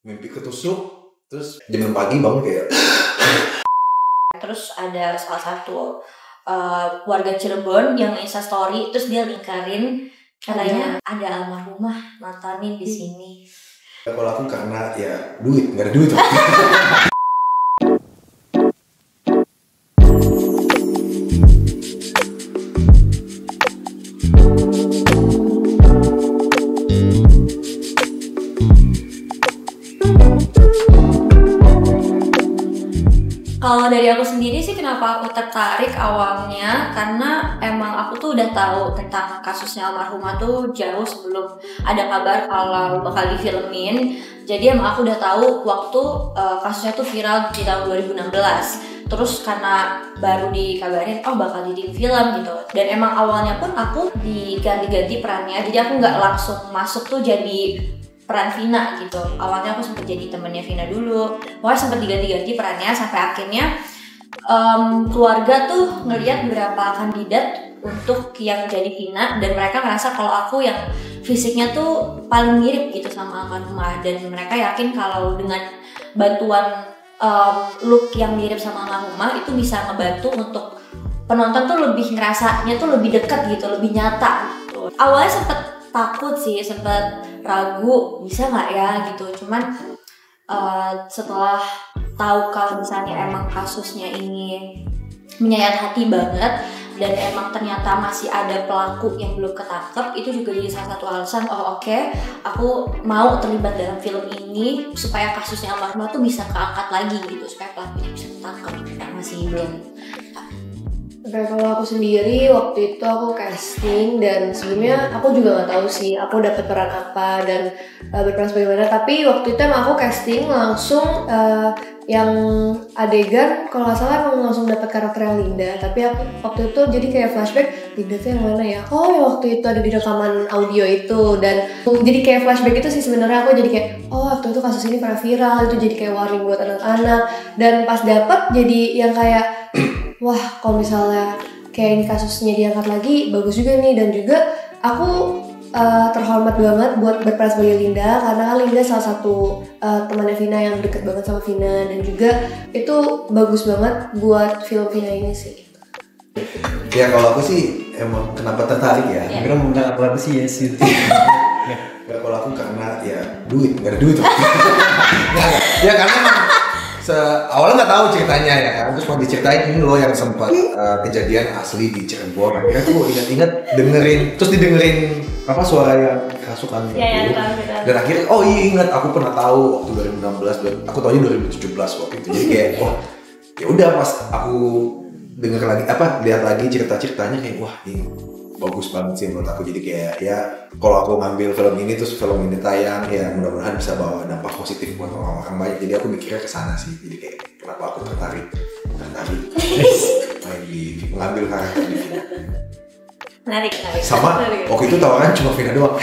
mimpi ketusuk, terus jam 6 pagi bangun kayak. Terus ada salah satu warga Cirebon yang Insta story, terus dia lingkarin katanya ada almarhumah nontonin di sini. Kalau aku karena ya duit, nggak ada duit. Kalau dari aku sendiri sih kenapa aku tertarik awalnya, karena emang aku tuh udah tahu tentang kasusnya almarhumah tuh jauh sebelum ada kabar kalau bakal difilmin. Jadi emang aku udah tahu waktu kasusnya tuh viral di tahun 2016. Terus karena baru dikabarin bakal jadi film gitu. Dan emang awalnya pun aku diganti-ganti perannya, jadi aku nggak langsung masuk tuh jadi peran Vina gitu. Awalnya aku sempat jadi temennya Vina dulu. Pokoknya sempat diganti-ganti perannya sampai akhirnya keluarga tuh ngelihat beberapa kandidat untuk yang jadi Vina, dan mereka ngerasa kalau aku yang fisiknya tuh paling mirip gitu sama almarhumah, dan mereka yakin kalau dengan bantuan look yang mirip sama almarhumah itu bisa ngebantu untuk penonton tuh lebih ngerasanya tuh lebih dekat gitu, lebih nyata gitu. Awalnya sempet takut sih, sempet ragu bisa nggak ya gitu, cuman setelah tahu kalau misalnya emang kasusnya ini menyayat hati banget dan emang ternyata masih ada pelaku yang belum ketangkep, itu juga jadi salah satu alasan aku mau terlibat dalam film ini supaya kasusnya almarhumah tuh bisa keangkat lagi gitu, supaya pelakunya bisa ketangkep. Masih belum. Kalau aku sendiri waktu itu aku casting, dan sebelumnya aku juga nggak tahu sih aku dapat peran apa dan berperan sebagai mana. Tapi waktu itu emang aku casting langsung yang adegan, kalau nggak salah emang langsung dapat karakter yang Linda. Tapi aku waktu itu jadi kayak flashback, Linda tuh yang mana ya? Oh ya waktu itu ada di rekaman audio itu, dan jadi kayak flashback itu sih sebenarnya aku jadi kayak waktu itu kasus ini pernah viral, itu jadi kayak warning buat anak-anak. Dan pas dapet jadi yang kayak wah, kalau misalnya kayak ini kasusnya diangkat lagi, bagus juga nih. Dan juga aku terhormat banget buat berperan sebagai Linda, karena kan Linda salah satu temannya Vina yang deket banget sama Vina, dan juga itu bagus banget buat film Vina ini sih. Ya kalau aku sih emang kenapa tertarik ya? Kira mau bilang apa sih ya sih? Ya kalau aku karena ya duit, nggak ada duit. Ya karena awalnya nggak tahu ceritanya ya kan, terus mau diceritain ini loh yang sempat kejadian asli di Cirebon. Akhirnya tuh ingat-ingat terus didengerin apa suara yang kerasukan gitu. Dan akhirnya ingat aku pernah tahu waktu 2016, aku tahunya 2017 waktu itu. Jadi kayak ya udah pas aku denger lagi lihat lagi cerita-ceritanya kayak wah ini bagus banget sih menurut aku. Jadi kayak ya kalau aku ngambil film ini terus film ini tayang, ya mudah-mudahan bisa bawa dampak positif buat orang-orang banyak. Jadi aku mikirnya ke sana sih. Jadi kayak kenapa aku tertarik main di mengambil karakter di Vina. Menarik. Sama waktu itu tawaran cuma Vina doang.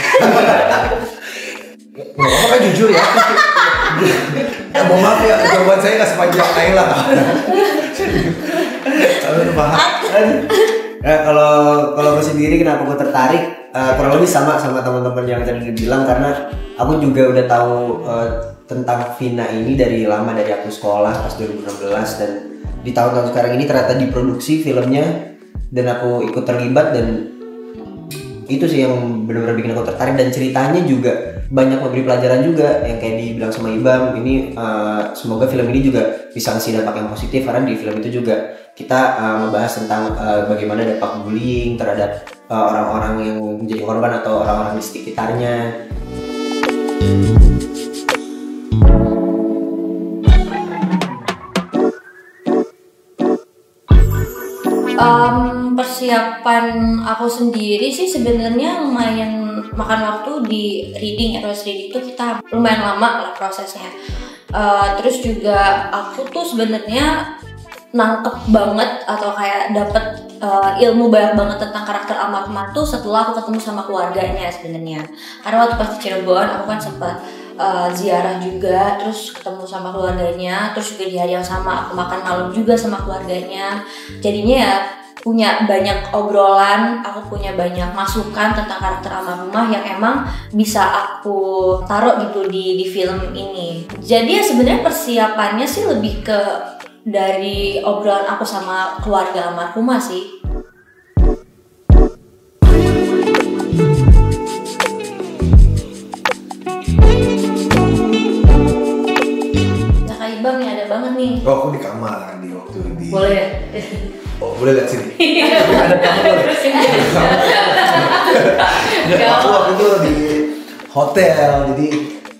Nggak apa-apa kan jujur ya. Mohon maaf ya, jawaban saya nggak sepanjang Naila. Kalau bahas. Kalau aku sendiri kenapa aku tertarik kurang lebih sama teman-teman yang tadi bilang, karena aku juga udah tahu tentang Vina ini dari lama, dari aku sekolah pas 2016, dan di tahun-tahun sekarang ini ternyata diproduksi filmnya dan aku ikut terlibat, dan itu sih yang benar-benar bikin aku tertarik. Dan ceritanya juga banyak memberi pelajaran juga, yang kayak dibilang sama Ibam ini, semoga film ini juga bisa ngasih dampak yang positif, karena di film itu juga kita membahas tentang bagaimana dampak bullying terhadap orang-orang yang menjadi korban atau orang-orang di sekitarnya. Persiapan aku sendiri sih sebenarnya lumayan makan waktu di reading itu kita lumayan lama lah prosesnya. Terus juga aku tuh sebenarnya nangkep banget atau kayak dapet ilmu banyak banget tentang karakter almarhumah tuh setelah aku ketemu sama keluarganya sebenarnya. Karena waktu pas di Cirebon aku kan sempat ziarah juga, terus ketemu sama keluarganya, terus juga di hari yang sama aku makan malam juga sama keluarganya. Jadinya ya punya banyak obrolan, aku punya banyak masukan tentang karakter almarhumah yang emang bisa aku taruh gitu di film ini. Jadi ya sebenarnya persiapannya sih lebih ke dari obrolan aku sama keluarga almarhumah sih. Nah Kak Ibang nih ada banget nih. Oh, aku di kamar di waktu di. Boleh ya? Oh, boleh lihat sini. Ada kamar. Aku waktu itu di hotel, jadi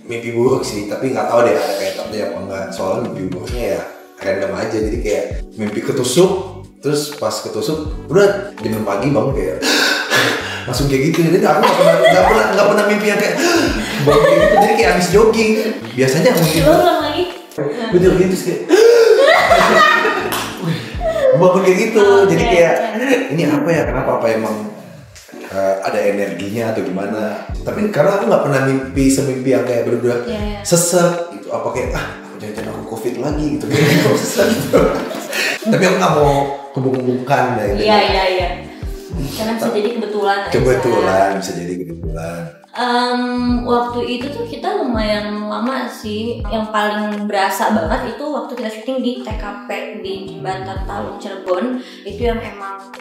mimpi buruk sih. Tapi nggak tahu deh ada kaitannya apa enggak. Soalnya mimpi buruknya ya random aja. Jadi kayak mimpi ketusuk, terus pas ketusuk, udah jam 6 pagi bangun kayak langsung kayak gitu. Jadi aku nggak pernah mimpi yang kayak bangun kayak gitu. Jadi kayak habis jogging. Biasanya mimpi. Coba ulang lagi. Betul gitu sih. Bangun kayak gitu, jadi kayak ini apa ya, kenapa apa emang ada energinya atau gimana? Tapi karena aku nggak pernah mimpi semimpi yang kayak berdua sesek gitu, apa kayak aku jangan aku covid lagi gitu, kayak sesek gitu. Tapi aku nggak mau hubung-hubungkan ya. Iya. Karena bisa jadi kebetulan. Bisa jadi kebetulan. Waktu itu tuh kita lumayan lama sih. Yang paling berasa banget itu waktu kita syuting di TKP di Jembatan Talun Cirebon. Itu yang emang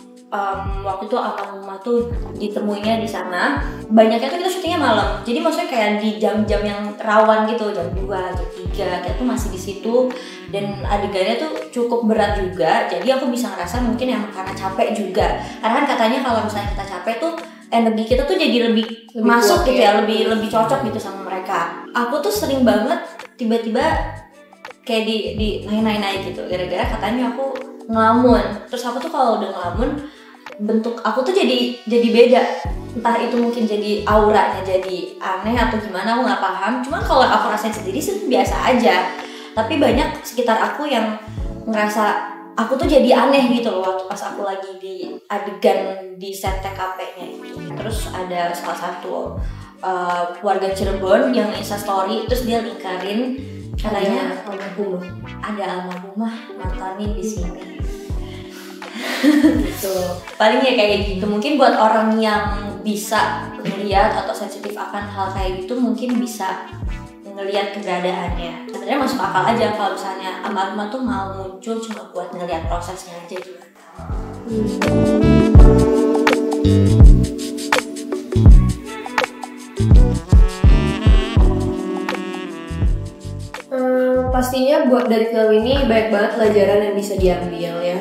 waktu itu almarhumah tuh ditemuinya di sana. Banyaknya tuh kita syutingnya malam. Jadi maksudnya kayak di jam-jam yang rawan gitu, jam 2, jam 3 kita tuh masih di situ. Dan adegannya tuh cukup berat juga. Jadi aku bisa ngerasa mungkin emang karena capek juga. Karena kan katanya kalau misalnya kita capek tuh energi kita tuh jadi lebih masuk gitu ya, lebih cocok gitu sama mereka. Aku tuh sering banget tiba-tiba kayak di naik gitu, gara-gara katanya aku ngelamun. Terus aku tuh kalau udah ngelamun, bentuk aku tuh jadi beda. Entah itu mungkin jadi auranya jadi aneh atau gimana, aku nggak paham. Cuman kalau aku rasain sendiri sih biasa aja. Tapi banyak sekitar aku yang ngerasa aku tuh jadi aneh gitu loh waktu pas aku lagi di adegan di set TKP-nya itu. Terus ada salah satu warga Cirebon yang Insta story, terus dia lingkarin katanya ada almarhumah nontonin di sini. Gitu. Paling ya kayak gitu. Mungkin buat orang yang bisa melihat atau sensitif akan hal kayak gitu mungkin bisa ngelihat keberadaannya. Sebenarnya masuk akal aja kalau misalnya almarhumah tuh mau muncul cuma buat ngelihat prosesnya aja juga. Pastinya buat dari film ini banyak banget pelajaran yang bisa diambil ya.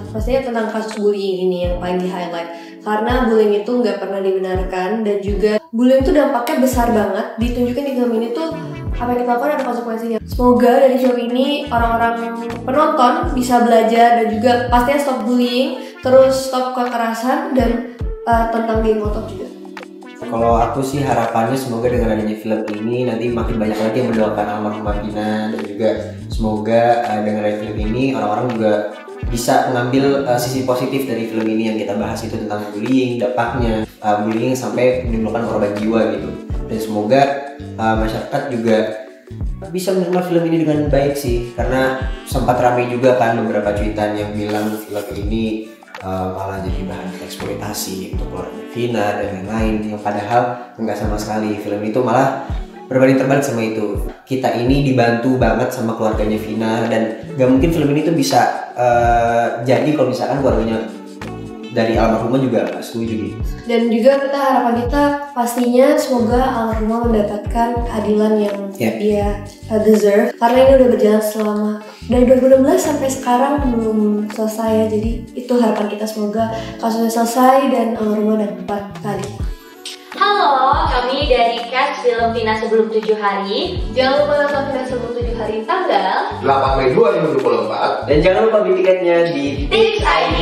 Pastinya tentang kasus bullying ini yang paling di-highlight. Karena bullying itu nggak pernah dibenarkan dan juga bullying itu dampaknya besar banget. Ditunjukin di film ini tuh apa yang kita lakukan ada konsekuensinya. Semoga dari film ini orang-orang penonton bisa belajar dan juga pastinya stop bullying, terus stop kekerasan dan tentang geng motor juga. Kalau aku sih harapannya semoga dengan adanya film ini nanti makin banyak lagi yang mendoakan almarhumah Vina, dan juga semoga dengan adanya film ini orang-orang juga bisa mengambil sisi positif dari film ini yang kita bahas itu tentang bullying, dampaknya bullying sampai menimbulkan korban jiwa gitu. Dan semoga masyarakat juga bisa menerima film ini dengan baik sih, karena sempat ramai juga kan beberapa cuitan yang bilang film ini malah jadi bahan eksploitasi untuk keluarga Vina dan lain-lain, yang padahal enggak sama sekali. Film itu malah berbanding terbalik sama itu. Kita ini dibantu banget sama keluarganya Vina, dan gak mungkin film ini tuh bisa jadi kalau misalkan keluarganya dari almarhumah juga gak setuju gitu. Dan juga harapan kita pastinya semoga almarhumah mendapatkan keadilan yang dia deserve, karena ini udah berjalan selama dari 2016 sampai sekarang belum selesai. Jadi itu harapan kita, semoga kasusnya selesai dan almarhumah dapat keadilan. Halo, kami dari cast film Vina Sebelum 7 Hari. Jangan lupa nonton Vina Sebelum 7 Hari tanggal 8 Mei 2024. Dan jangan lupa beli tiketnya di Tips ID.